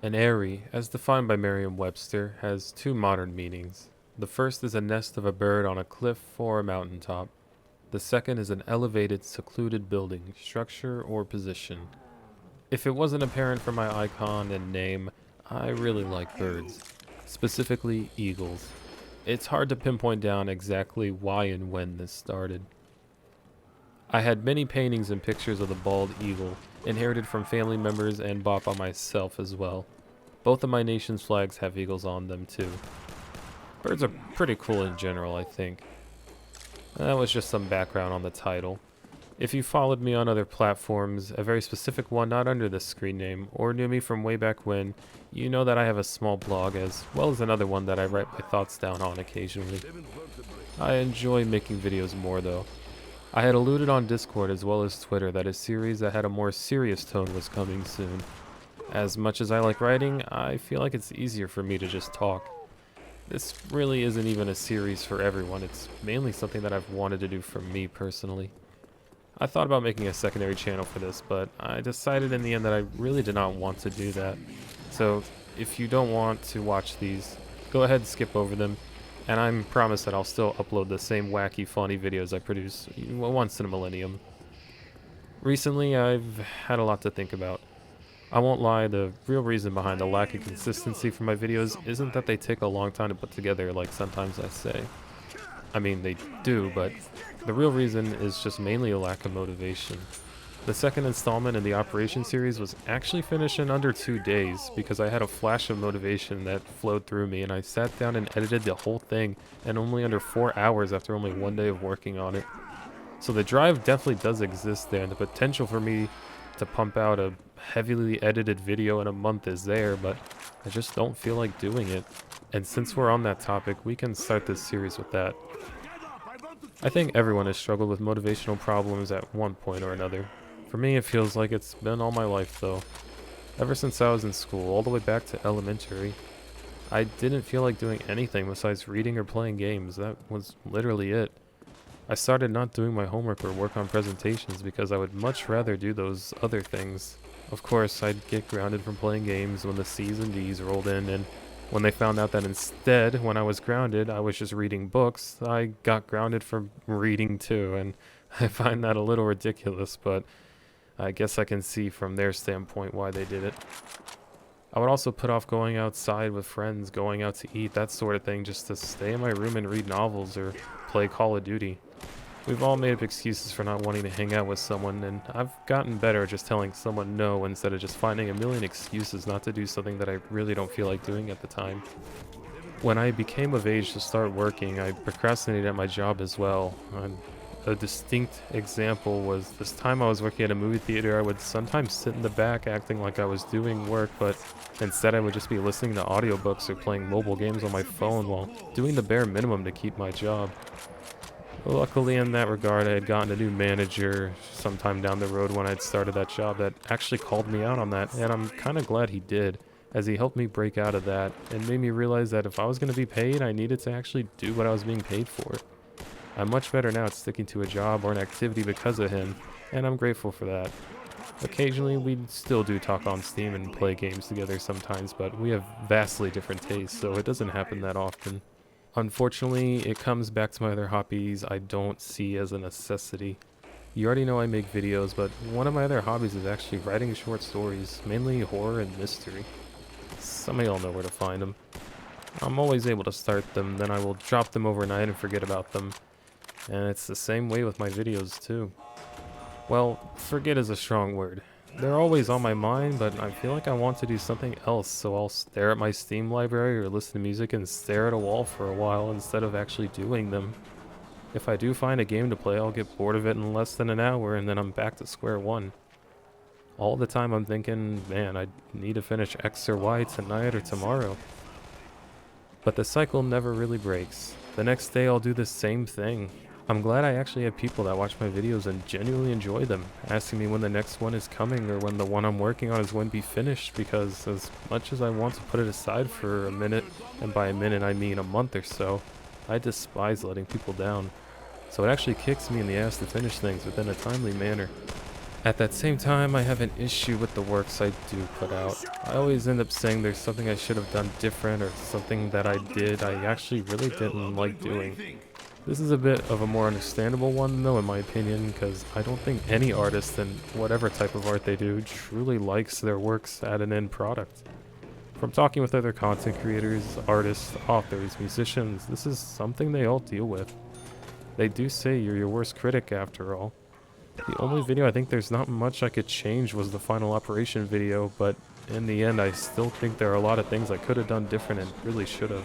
An Aerie, as defined by Merriam-Webster, has two modern meanings. The first is a nest of a bird on a cliff or a mountaintop. The second is an elevated, secluded building, structure, or position. If it wasn't apparent from my icon and name, I really like birds, specifically eagles. It's hard to pinpoint down exactly why and when this started. I had many paintings and pictures of the bald eagle, inherited from family members and bought by myself as well. Both of my nation's flags have eagles on them too. Birds are pretty cool in general, I think. That was just some background on the title. If you followed me on other platforms, a very specific one not under this screen name, or knew me from way back when, you know that I have a small blog as well as another one that I write my thoughts down on occasionally. I enjoy making videos more though. I had alluded on Discord as well as Twitter that a series that had a more serious tone was coming soon. As much as I like writing, I feel like it's easier for me to just talk. This really isn't even a series for everyone, it's mainly something that I've wanted to do for me personally. I thought about making a secondary channel for this, but I decided in the end that I really did not want to do that. So if you don't want to watch these, go ahead and skip over them, and I promise that I'll still upload the same wacky, funny videos I produce once in a millennium. Recently, I've had a lot to think about. I won't lie, the real reason behind the lack of consistency for my videos isn't that they take a long time to put together like sometimes I say. I mean, they do, but the real reason is just mainly a lack of motivation. The second installment in the Operation series was actually finished in under 2 days because I had a flash of motivation that flowed through me and I sat down and edited the whole thing in only under 4 hours after only 1 day of working on it. So the drive definitely does exist there and the potential for me to pump out a heavily edited video in a month is there, but I just don't feel like doing it. And since we're on that topic, we can start this series with that. I think everyone has struggled with motivational problems at one point or another. For me, it feels like it's been all my life though. Ever since I was in school, all the way back to elementary, I didn't feel like doing anything besides reading or playing games. That was literally it. I started not doing my homework or work on presentations because I would much rather do those other things. Of course, I'd get grounded from playing games when the C's and D's rolled in, and when they found out that instead, when I was grounded, I was just reading books, I got grounded from reading too, and I find that a little ridiculous, but I guess I can see from their standpoint why they did it. I would also put off going outside with friends, going out to eat, that sort of thing, just to stay in my room and read novels or play Call of Duty. We've all made up excuses for not wanting to hang out with someone, and I've gotten better at just telling someone no instead of just finding a million excuses not to do something that I really don't feel like doing at the time. When I became of age to start working, I procrastinated at my job as well. A distinct example was this time I was working at a movie theater. I would sometimes sit in the back acting like I was doing work, but instead I would just be listening to audiobooks or playing mobile games on my phone while doing the bare minimum to keep my job. Luckily in that regard, I had gotten a new manager sometime down the road when I'd started that job that actually called me out on that, and I'm kind of glad he did, as he helped me break out of that and made me realize that if I was going to be paid, I needed to actually do what I was being paid for. I'm much better now at sticking to a job or an activity because of him, and I'm grateful for that. Occasionally, we still do talk on Steam and play games together sometimes, but we have vastly different tastes, so it doesn't happen that often. Unfortunately, it comes back to my other hobbies I don't see as a necessity. You already know I make videos, but one of my other hobbies is actually writing short stories, mainly horror and mystery. Some of y'all know where to find them. I'm always able to start them, then I will drop them overnight and forget about them. And it's the same way with my videos too. Well, forget is a strong word. They're always on my mind, but I feel like I want to do something else, so I'll stare at my Steam library or listen to music and stare at a wall for a while instead of actually doing them. If I do find a game to play, I'll get bored of it in less than an hour and then I'm back to square one. All the time I'm thinking, man, I need to finish X or Y tonight or tomorrow. But the cycle never really breaks. The next day I'll do the same thing. I'm glad I actually have people that watch my videos and genuinely enjoy them, asking me when the next one is coming or when the one I'm working on is going to be finished, because as much as I want to put it aside for a minute, and by a minute I mean a month or so, I despise letting people down. So it actually kicks me in the ass to finish things within a timely manner. At that same time, I have an issue with the works I do put out. I always end up saying there's something I should have done different or something that I did I actually really didn't like doing. This is a bit of a more understandable one though in my opinion, because I don't think any artist in whatever type of art they do truly likes their works at an end product. From talking with other content creators, artists, authors, musicians, this is something they all deal with. They do say you're your worst critic after all. The only video I think there's not much I could change was the final operation video, but in the end I still think there are a lot of things I could have done different and really should have.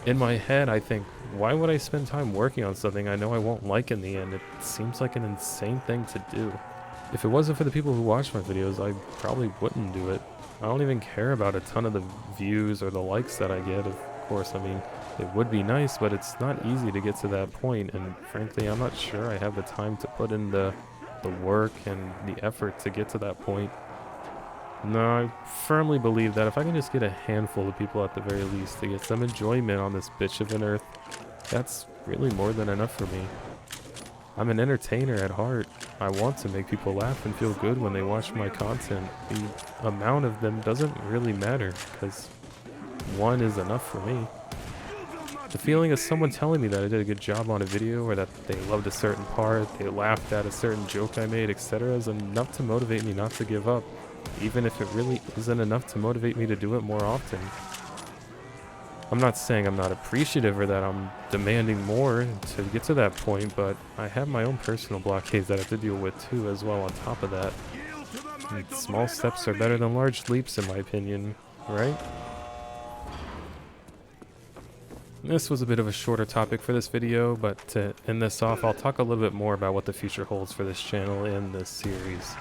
In my head I think, why would I spend time working on something I know I won't like in the end? It seems like an insane thing to do. If it wasn't for the people who watch my videos, I probably wouldn't do it. I don't even care about a ton of the views or the likes that I get. Of course, I mean, it would be nice, but it's not easy to get to that point, and frankly, I'm not sure I have the time to put in the work and the effort to get to that point. No, I firmly believe that if I can just get a handful of people at the very least to get some enjoyment on this bitch of an earth, that's really more than enough for me. I'm an entertainer at heart. I want to make people laugh and feel good when they watch my content. The amount of them doesn't really matter, because one is enough for me. The feeling of someone telling me that I did a good job on a video, or that they loved a certain part, they laughed at a certain joke I made, etc. is enough to motivate me not to give up, even if it really isn't enough to motivate me to do it more often. I'm not saying I'm not appreciative or that I'm demanding more to get to that point, but I have my own personal blockades that I have to deal with too as well on top of that. And small steps are better than large leaps in my opinion, right? This was a bit of a shorter topic for this video, but to end this off, I'll talk a little bit more about what the future holds for this channel and this series.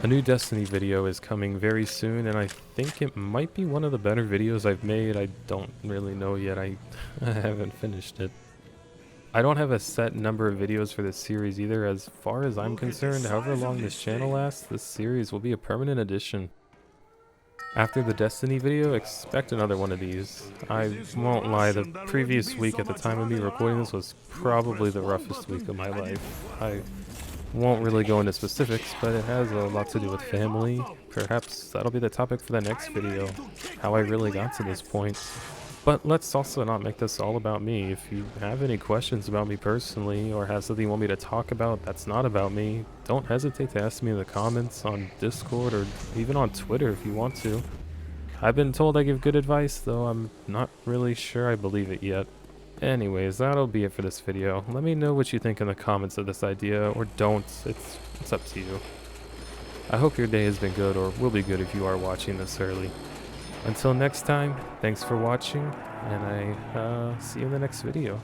A new Destiny video is coming very soon, and I think it might be one of the better videos I've made. I don't really know yet. I haven't finished it. I don't have a set number of videos for this series either. As far as I'm concerned, however long this channel lasts, this series will be a permanent addition. After the Destiny video, expect another one of these. I won't lie, the previous week at the time of me recording this was probably the roughest week of my life. I won't really go into specifics, but it has a lot to do with family. Perhaps that'll be the topic for the next video, how I really got to this point. But let's also not make this all about me. If you have any questions about me personally, or have something you want me to talk about that's not about me, don't hesitate to ask me in the comments on Discord or even on Twitter if you want to. I've been told I give good advice, though I'm not really sure I believe it yet. Anyways, that'll be it for this video. Let me know what you think in the comments of this idea, or don't. It's up to you. I hope your day has been good, or will be good if you are watching this early. Until next time, thanks for watching, and I see you in the next video.